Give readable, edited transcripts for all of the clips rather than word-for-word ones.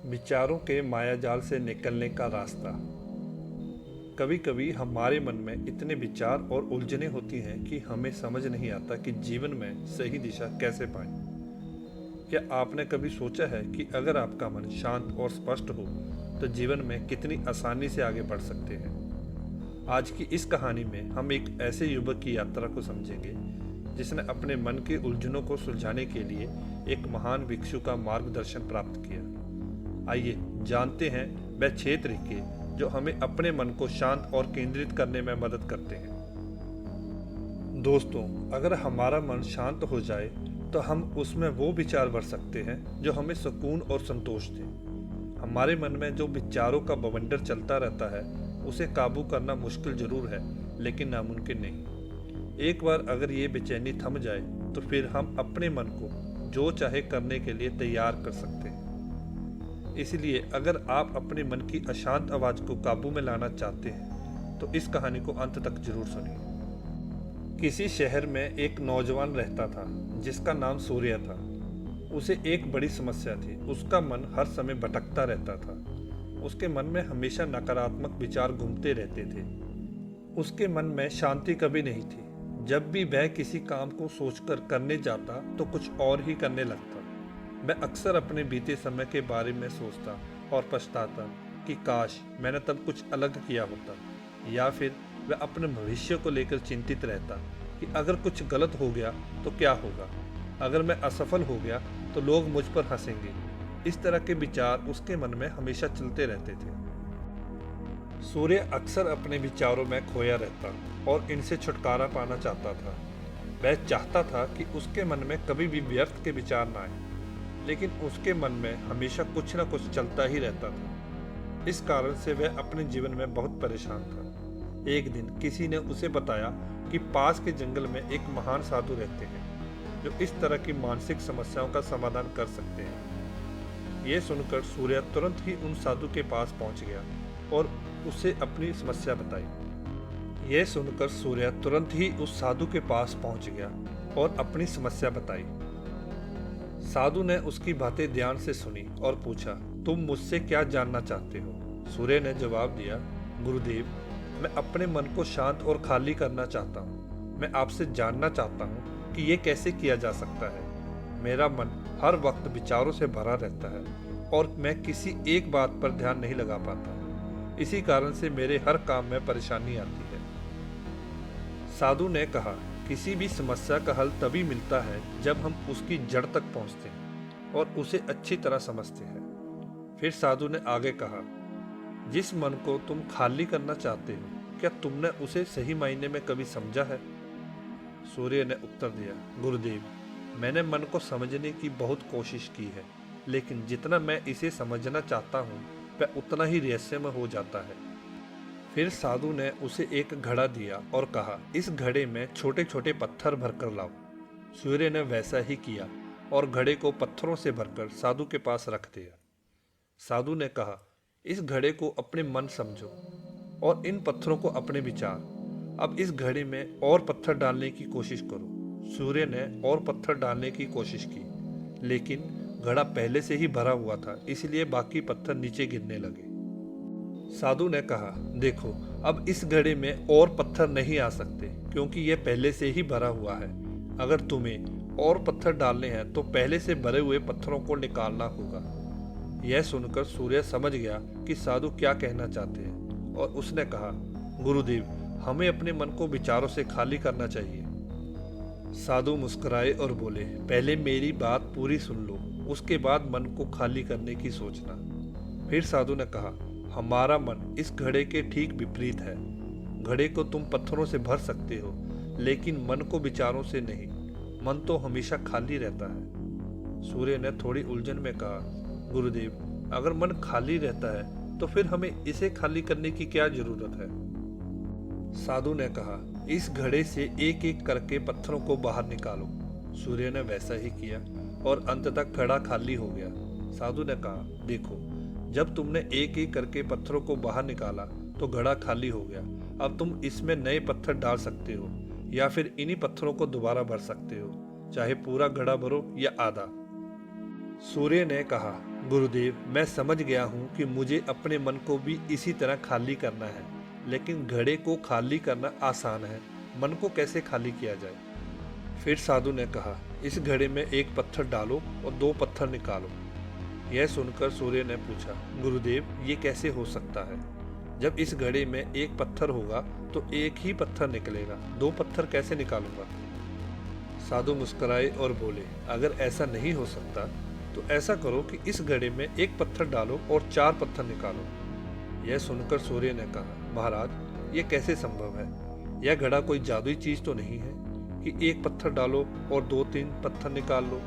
विचारों के मायाजाल से निकलने का रास्ता। कभी कभी हमारे मन में इतने विचार और उलझनें होती हैं कि हमें समझ नहीं आता कि जीवन में सही दिशा कैसे पाएं। क्या आपने कभी सोचा है कि अगर आपका मन शांत और स्पष्ट हो तो जीवन में कितनी आसानी से आगे बढ़ सकते हैं। आज की इस कहानी में हम एक ऐसे युवक की यात्रा को समझेंगे जिसने अपने मन के उलझनों को सुलझाने के लिए एक महान भिक्षु का मार्गदर्शन प्राप्त किया। आइए जानते हैं वह 6 तरीके जो हमें अपने मन को शांत और केंद्रित करने में मदद करते हैं। दोस्तों, अगर हमारा मन शांत हो जाए तो हम उसमें वो विचार भर सकते हैं जो हमें सुकून और संतोष दें। हमारे मन में जो विचारों का बवंडर चलता रहता है उसे काबू करना मुश्किल जरूर है, लेकिन नामुमकिन नहीं। एक बार अगर ये बेचैनी थम जाए तो फिर हम अपने मन को जो चाहे करने के लिए तैयार कर सकते हैं। इसलिए अगर आप अपने मन की अशांत आवाज को काबू में लाना चाहते हैं तो इस कहानी को अंत तक जरूर सुनिए। किसी शहर में एक नौजवान रहता था जिसका नाम सूर्य था। उसे एक बड़ी समस्या थी, उसका मन हर समय भटकता रहता था। उसके मन में हमेशा नकारात्मक विचार घूमते रहते थे। उसके मन में शांति कभी नहीं थी। जब भी वह किसी काम को सोचकर करने जाता तो कुछ और ही करने लगता। मैं अक्सर अपने बीते समय के बारे में सोचता और पछताता कि काश मैंने तब कुछ अलग किया होता, या फिर वह अपने भविष्य को लेकर चिंतित रहता कि अगर कुछ गलत हो गया तो क्या होगा, अगर मैं असफल हो गया तो लोग मुझ पर हंसेंगे। इस तरह के विचार उसके मन में हमेशा चलते रहते थे। सूर्य अक्सर अपने विचारों में खोया रहता और इनसे छुटकारा पाना चाहता था। वह चाहता था कि उसके मन में कभी भी व्यर्थ के विचार ना आए, लेकिन उसके मन में हमेशा कुछ न कुछ चलता ही रहता था। इस कारण से वह अपने जीवन में बहुत परेशान था। एक दिन किसी ने उसे बताया कि पास के जंगल में एक महान साधु रहते हैं जो इस तरह की मानसिक समस्याओं का समाधान कर सकते हैं। यह सुनकर सूर्य तुरंत ही उन साधु के पास पहुंच गया और उसे अपनी समस्या बताई। यह सुनकर सूर्य तुरंत ही उस साधु के पास पहुंच गया और अपनी समस्या बताई। साधु ने उसकी बातें ध्यान से सुनी और पूछा, तुम मुझसे क्या जानना चाहते हो? सूर्य ने जवाब दिया, गुरुदेव, मैं अपने मन को शांत और खाली करना चाहता हूँ। मैं आपसे जानना चाहता हूँ कि ये कैसे किया जा सकता है। मेरा मन हर वक्त विचारों से भरा रहता है और मैं किसी एक बात पर ध्यान नहीं लगा पाता। इसी कारण से मेरे हर काम में परेशानी आती है। साधु ने कहा, किसी भी समस्या का हल तभी मिलता है जब हम उसकी जड़ तक पहुंचते हैं और उसे अच्छी तरह समझते हैं। फिर साधु ने आगे कहा, जिस मन को तुम खाली करना चाहते हो, क्या तुमने उसे सही मायने में कभी समझा है? सूर्य ने उत्तर दिया, गुरुदेव, मैंने मन को समझने की बहुत कोशिश की है, लेकिन जितना मैं इसे समझना चाहता हूँ वह उतना ही रहस्यमय हो जाता है। फिर साधु ने उसे एक घड़ा दिया और कहा, इस घड़े में छोटे छोटे पत्थर भरकर लाओ। सूर्य ने वैसा ही किया और घड़े को पत्थरों से भरकर साधु के पास रख दिया। साधु ने कहा, इस घड़े को अपने मन समझो और इन पत्थरों को अपने विचार। अब इस घड़े में और पत्थर डालने की कोशिश करो। सूर्य ने और पत्थर डालने की कोशिश की, लेकिन घड़ा पहले से ही भरा हुआ था, इसलिए बाकी पत्थर नीचे गिरने लगे। साधु ने कहा, देखो, अब इस घड़े में और पत्थर नहीं आ सकते क्योंकि यह पहले से ही भरा हुआ है। अगर तुम्हें और पत्थर डालने हैं तो पहले से भरे हुए पत्थरों को निकालना होगा। यह सुनकर सूर्य समझ गया कि साधु क्या कहना चाहते हैं और उसने कहा, गुरुदेव, हमें अपने मन को विचारों से खाली करना चाहिए। साधु मुस्कुराए और बोले, पहले मेरी बात पूरी सुन लो, उसके बाद मन को खाली करने की सोचना। फिर साधु ने कहा, हमारा मन इस घड़े के ठीक विपरीत है। घड़े को तुम पत्थरों से भर सकते हो, लेकिन मन को विचारों से नहीं। मन तो हमेशा खाली रहता है। सूर्य ने थोड़ी उलझन में कहा, गुरुदेव, अगर मन खाली रहता है तो फिर हमें इसे खाली करने की क्या जरूरत है? साधु ने कहा, इस घड़े से एक एक करके पत्थरों को बाहर निकालो। सूर्य ने वैसा ही किया और अंततः घड़ा खाली हो गया। साधु ने कहा, देखो, जब तुमने एक एक करके पत्थरों को बाहर निकाला तो घड़ा खाली हो गया। अब तुम इसमें नए पत्थर डाल सकते हो या फिर इन्हीं पत्थरों को दोबारा भर सकते हो, चाहे पूरा घड़ा भरो या आधा। सूर्य ने कहा, गुरुदेव, मैं समझ गया हूँ कि मुझे अपने मन को भी इसी तरह खाली करना है, लेकिन घड़े को खाली करना आसान है, मन को कैसे खाली किया जाए? फिर साधु ने कहा, इस घड़े में एक पत्थर डालो और दो पत्थर निकालो। यह सुनकर सूर्य ने पूछा, गुरुदेव, ये कैसे हो सकता है? जब इस घड़े में एक पत्थर होगा तो एक ही पत्थर निकलेगा, दो पत्थर कैसे निकालूंगा? साधु मुस्कुराए और बोले, अगर ऐसा नहीं हो सकता तो ऐसा करो कि इस घड़े में एक पत्थर डालो और चार पत्थर निकालो। यह सुनकर सूर्य ने कहा, महाराज, ये कैसे संभव है? यह घड़ा कोई जादुई चीज तो नहीं है कि एक पत्थर डालो और दो तीन पत्थर निकाल लो।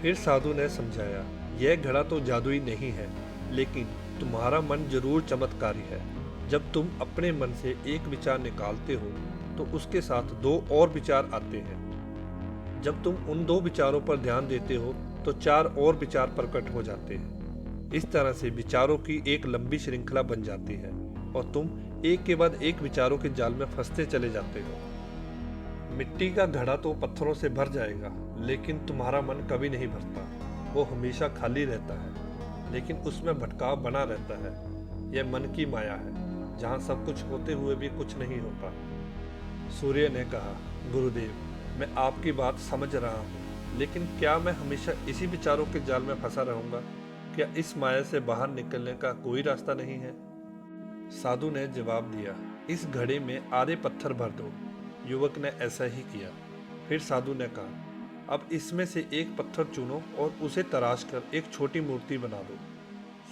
फिर साधु ने समझाया, यह घड़ा तो जादुई नहीं है, लेकिन तुम्हारा मन जरूर चमत्कारी है। जब तुम अपने मन से एक विचार निकालते हो तो उसके साथ दो और विचार आते हैं। जब तुम उन दो विचारों पर ध्यान देते हो तो चार और विचार प्रकट हो जाते हैं। इस तरह से विचारों की एक लंबी श्रृंखला बन जाती है और तुम एक के बाद एक विचारों के जाल में फंसते चले जाते हो। मिट्टी का घड़ा तो पत्थरों से भर जाएगा, लेकिन तुम्हारा मन कभी नहीं भरता। वो हमेशा खाली रहता है, लेकिन उसमें भटकाव बना रहता है। यह मन की माया है, जहाँ सब कुछ होते हुए भी कुछ नहीं होता। सूर्य ने कहा, गुरुदेव, मैं आपकी बात समझ रहा हूँ, लेकिन क्या मैं हमेशा इसी विचारों के जाल में फंसा रहूंगा? क्या इस माया से बाहर निकलने का कोई रास्ता नहीं है? साधु ने जवाब दिया, इस घड़े में आधे पत्थर भर दो। युवक ने ऐसा ही किया। फिर साधु ने कहा, अब इसमें से एक पत्थर चुनो और उसे तराश कर एक छोटी मूर्ति बना दो।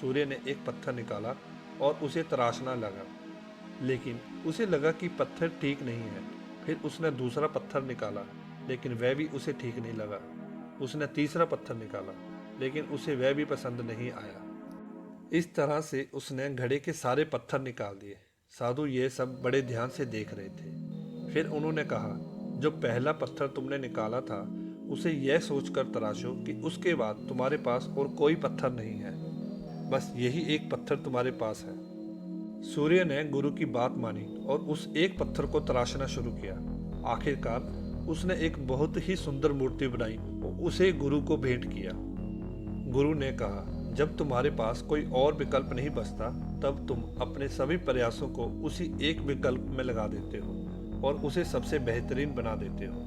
सूर्य ने एक पत्थर निकाला और उसे तराशना लगा, लेकिन उसे लगा कि पत्थर ठीक नहीं है। फिर उसने दूसरा पत्थर निकाला, लेकिन वह भी उसे ठीक नहीं लगा। उसने तीसरा पत्थर निकाला, लेकिन उसे वह भी पसंद नहीं आया। इस तरह से उसने घड़े के सारे पत्थर निकाल दिए। साधु ये सब बड़े ध्यान से देख रहे थे। फिर उन्होंने कहा, जो पहला पत्थर तुमने निकाला था उसे यह सोचकर तराशो कि उसके बाद तुम्हारे पास और कोई पत्थर नहीं है, बस यही एक पत्थर तुम्हारे पास है। सूर्य ने गुरु की बात मानी और उस एक पत्थर को तराशना शुरू किया। आखिरकार उसने एक बहुत ही सुंदर मूर्ति बनाई और उसे गुरु को भेंट किया। गुरु ने कहा, जब तुम्हारे पास कोई और विकल्प नहीं बचता, तब तुम अपने सभी प्रयासों को उसी एक विकल्प में लगा देते हो और उसे सबसे बेहतरीन बना देते हो।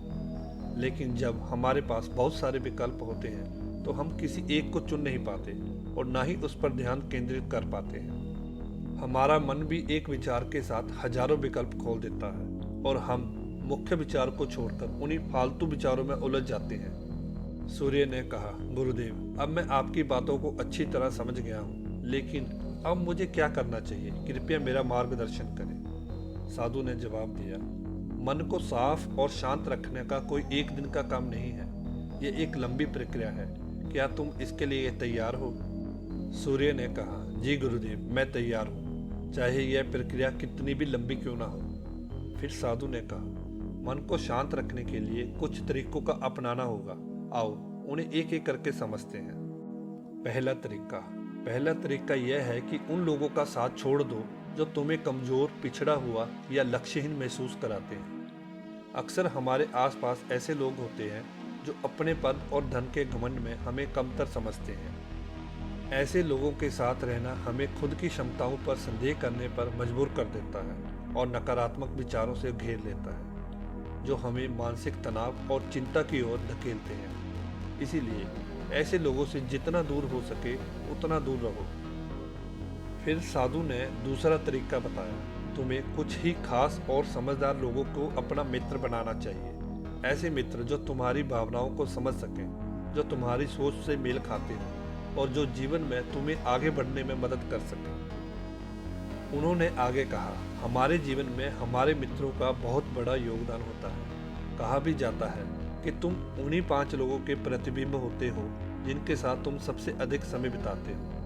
लेकिन जब हमारे पास बहुत सारे विकल्प होते हैं तो हम किसी एक को चुन नहीं पाते और ना ही उस पर ध्यान केंद्रित कर पाते हैं। हमारा मन भी एक विचार के साथ हजारों विकल्प खोल देता है और हम मुख्य विचार को छोड़कर उन्हीं फालतू विचारों में उलझ जाते हैं। सूर्य ने कहा, गुरुदेव, अब मैं आपकी बातों को अच्छी तरह समझ गया हूँ, लेकिन अब मुझे क्या करना चाहिए? कृपया मेरा मार्गदर्शन करें। साधु ने जवाब दिया, मन को साफ और शांत रखने का कोई एक दिन का काम नहीं है। यह एक लंबी प्रक्रिया है। क्या तुम इसके लिए तैयार हो? सूर्य ने कहा, जी गुरुदेव, मैं तैयार हूँ, चाहे यह प्रक्रिया कितनी भी लंबी क्यों ना हो। फिर साधु ने कहा, मन को शांत रखने के लिए कुछ तरीकों का अपनाना होगा। आओ उन्हें एक एक करके समझते हैं। पहला तरीका यह है कि उन लोगों का साथ छोड़ दो जो तुम्हें कमजोर, पिछड़ा हुआ या लक्ष्यहीन महसूस कराते हैं। अक्सर हमारे आसपास ऐसे लोग होते हैं जो अपने पद और धन के घमंड में हमें कमतर समझते हैं। ऐसे लोगों के साथ रहना हमें खुद की क्षमताओं पर संदेह करने पर मजबूर कर देता है और नकारात्मक विचारों से घेर लेता है, जो हमें मानसिक तनाव और चिंता की ओर धकेलते हैं। इसीलिए ऐसे लोगों से जितना दूर हो सके उतना दूर रहो। फिर साधु ने दूसरा तरीका बताया, तुम्हें कुछ ही खास और समझदार लोगों को अपना मित्र बनाना चाहिए। ऐसे मित्र जो तुम्हारी भावनाओं को समझ सकें, जो तुम्हारी सोच से मेल खाते हैं और जो जीवन में तुम्हें आगे बढ़ने में मदद कर सकें। उन्होंने आगे कहा, हमारे जीवन में हमारे मित्रों का बहुत बड़ा योगदान होता है। कहा भी जाता है कि तुम उन्हीं 5 लोगों के प्रतिबिंब होते हो जिनके साथ तुम सबसे अधिक समय बिताते हो।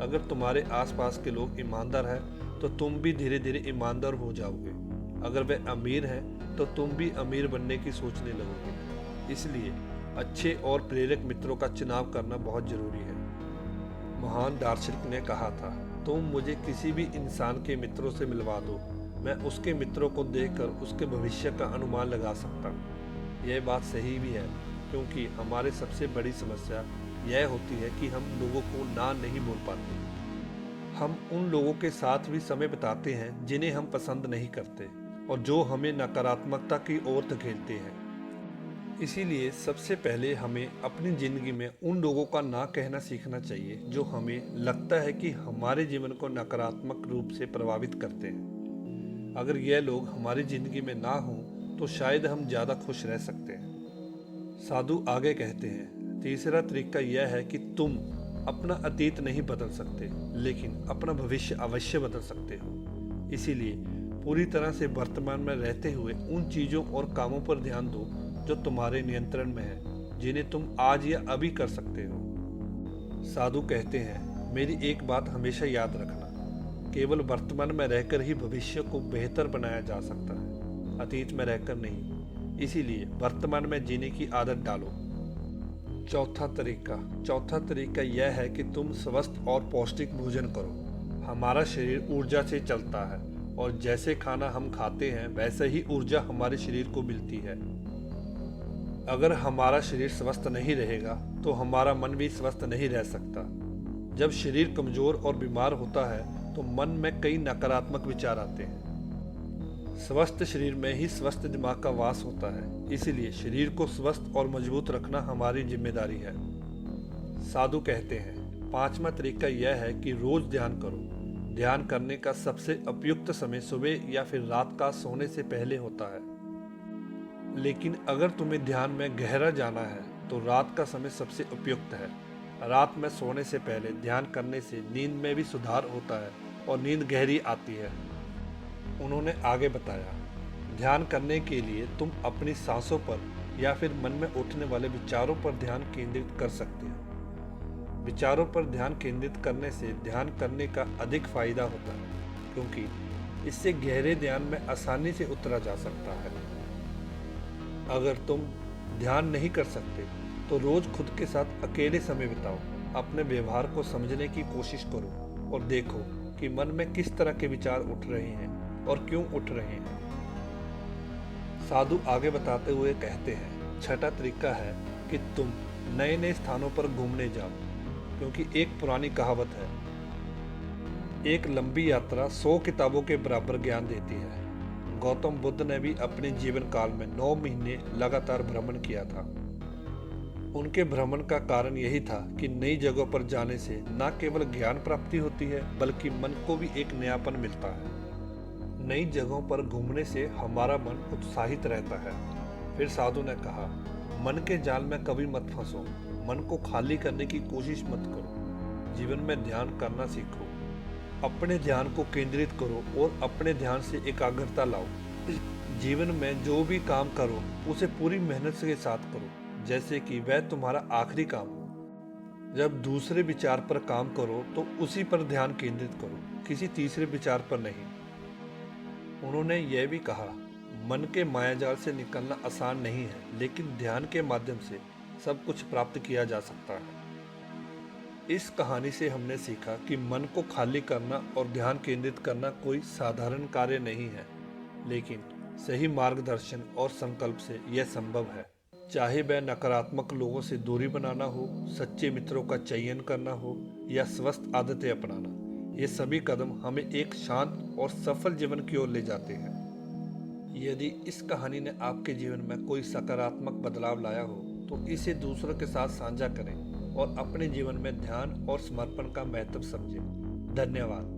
अगर तुम्हारे आसपास के लोग ईमानदार हैं तो तुम भी धीरे धीरे ईमानदार हो जाओगे। अगर वे अमीर हैं तो तुम भी अमीर बनने की सोचने लगोगे। इसलिए अच्छे और प्रेरक मित्रों का चुनाव करना बहुत जरूरी है। महान दार्शनिक ने कहा था, तुम मुझे किसी भी इंसान के मित्रों से मिलवा दो, मैं उसके मित्रों को देखकर उसके भविष्य का अनुमान लगा सकता हूँ। यह बात सही भी है, क्योंकि हमारी सबसे बड़ी समस्या यह होती है कि हम लोगों को ना नहीं बोल पाते। हम उन लोगों के साथ भी समय बिताते हैं जिन्हें हम पसंद नहीं करते और जो हमें नकारात्मकता की ओर धकेलते हैं। इसीलिए सबसे पहले हमें अपनी ज़िंदगी में उन लोगों का ना कहना सीखना चाहिए जो हमें लगता है कि हमारे जीवन को नकारात्मक रूप से प्रभावित करते हैं। अगर यह लोग हमारी ज़िंदगी में ना हों तो शायद हम ज़्यादा खुश रह सकते हैं। साधु आगे कहते हैं, तीसरा तरीका यह है कि तुम अपना अतीत नहीं बदल सकते, लेकिन अपना भविष्य अवश्य बदल सकते हो। इसीलिए पूरी तरह से वर्तमान में रहते हुए उन चीज़ों और कामों पर ध्यान दो जो तुम्हारे नियंत्रण में है, जिन्हें तुम आज या अभी कर सकते हो। साधु कहते हैं, मेरी एक बात हमेशा याद रखना, केवल वर्तमान में रहकर ही भविष्य को बेहतर बनाया जा सकता है, अतीत में रहकर नहीं। इसीलिए वर्तमान में जीने की आदत डालो। चौथा तरीका यह है कि तुम स्वस्थ और पौष्टिक भोजन करो। हमारा शरीर ऊर्जा से चलता है और जैसे खाना हम खाते हैं वैसे ही ऊर्जा हमारे शरीर को मिलती है। अगर हमारा शरीर स्वस्थ नहीं रहेगा तो हमारा मन भी स्वस्थ नहीं रह सकता। जब शरीर कमजोर और बीमार होता है तो मन में कई नकारात्मक विचार आते हैं। स्वस्थ शरीर में ही स्वस्थ दिमाग का वास होता है, इसीलिए शरीर को स्वस्थ और मजबूत रखना हमारी जिम्मेदारी है। साधु कहते हैं, पांचवा तरीका यह है कि रोज ध्यान करो। ध्यान करने का सबसे उपयुक्त समय सुबह या फिर रात का सोने से पहले होता है, लेकिन अगर तुम्हें ध्यान में गहरा जाना है तो रात का समय सबसे उपयुक्त है। रात में सोने से पहले ध्यान करने से नींद में भी सुधार होता है और नींद गहरी आती है। उन्होंने आगे बताया, ध्यान करने के लिए तुम अपनी सांसों पर या फिर मन में उठने वाले विचारों पर ध्यान केंद्रित कर सकते हो। विचारों पर ध्यान केंद्रित करने से ध्यान करने का अधिक फायदा होता है, क्योंकि इससे गहरे ध्यान में आसानी से उतरा जा सकता है। अगर तुम ध्यान नहीं कर सकते तो रोज खुद के साथ अकेले समय बिताओ। अपने व्यवहार को समझने की कोशिश करो और देखो कि मन में किस तरह के विचार उठ रहे हैं और क्यों उठ रहे हैं। साधु आगे बताते हुए कहते हैं, छठा तरीका है कि तुम नए नए स्थानों पर घूमने जाओ, क्योंकि एक पुरानी कहावत है, एक लंबी यात्रा 100 किताबों के बराबर ज्ञान देती है। गौतम बुद्ध ने भी अपने जीवन काल में 9 महीने लगातार भ्रमण किया था। उनके भ्रमण का कारण यही था कि नई जगहों पर जाने से न केवल ज्ञान प्राप्ति होती है बल्कि मन को भी एक नयापन मिलता है। नई जगहों पर घूमने से हमारा मन उत्साहित रहता है। फिर साधु ने कहा, मन के जाल में कभी मत फंसो, मन को खाली करने की कोशिश मत करो। जीवन में ध्यान करना सीखो, अपने ध्यान को केंद्रित करो और अपने ध्यान से एकाग्रता लाओ। जीवन में जो भी काम करो उसे पूरी मेहनत के साथ करो, जैसे कि वह तुम्हारा आखिरी काम हो। जब दूसरे विचार पर काम करो तो उसी पर ध्यान केंद्रित करो, किसी तीसरे विचार पर नहीं। उन्होंने यह भी कहा, मन के मायाजाल से निकलना आसान नहीं है, लेकिन ध्यान के माध्यम से सब कुछ प्राप्त किया जा सकता है। इस कहानी से हमने सीखा कि मन को खाली करना और ध्यान केंद्रित करना कोई साधारण कार्य नहीं है, लेकिन सही मार्गदर्शन और संकल्प से यह संभव है। चाहे वह नकारात्मक लोगों से दूरी बनाना हो, सच्चे मित्रों का चयन करना हो या स्वस्थ आदतें अपनाना, ये सभी कदम हमें एक शांत और सफल जीवन की ओर ले जाते हैं। यदि इस कहानी ने आपके जीवन में कोई सकारात्मक बदलाव लाया हो तो इसे दूसरों के साथ साझा करें और अपने जीवन में ध्यान और समर्पण का महत्व समझें। धन्यवाद।